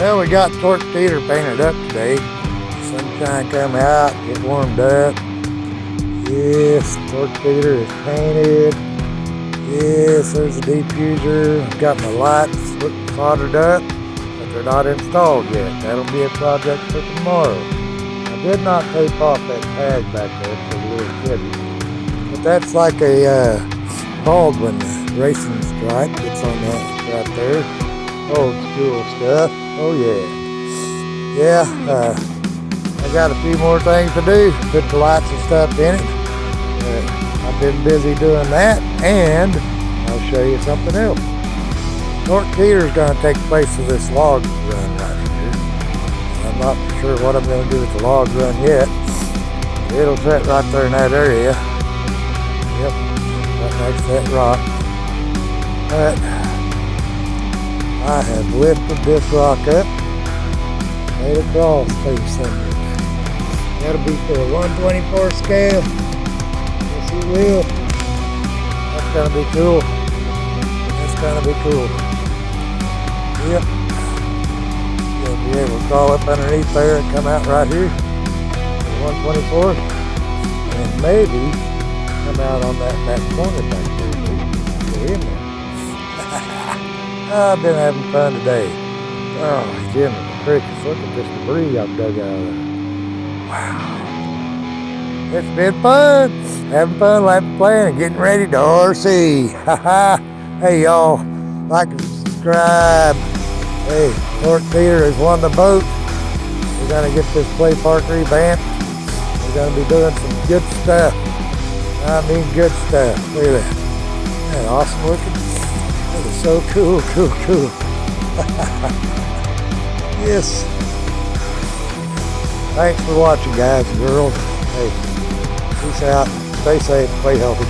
Well, we got torque Teeter painted up today. Sunshine come out, get warmed up. Yes, torque Teeter is painted. Yes, there's a diffuser. I've got my lights soldered up, but they're not installed yet. That'll be a project for tomorrow. I did not tape off that tag back there for the little kiddies. But that's like a Baldwin racing stripe that's on that right there. Old school stuff. Oh yeah. Yeah, I got a few more things to do. Put the lights and stuff in it. I've been busy doing that, and I'll show you something else. Torque Teeter is going to take place of this log run right here. I'm not sure what I'm going to do with the log run yet. It'll sit right there in that area. Yep, right next to that rock. But I have lifted this rock up, made a crawl space under it. That'll be for a 124 scale. Yes, it will. That's gonna be cool. That's gonna be cool. Yep. You'll be able to crawl up underneath there and come out right here. 124. And maybe come out on that corner back there. Go in there. I've been having fun today. Oh, Jim, the crickets. Look at this debris I've dug out of there. Wow. It's been fun. Having fun, laughing, playing, and getting ready to RC. Hey, y'all. Like and subscribe. Hey, Torque Teeter has won the boat. We're going to get this play park revamped. We're going to be doing some good stuff. I mean good stuff. Look at that. Isn't that awesome looking? That is so cool. Yes. Thanks for watching, guys and girls. Hey, peace out. Stay safe. Stay healthy.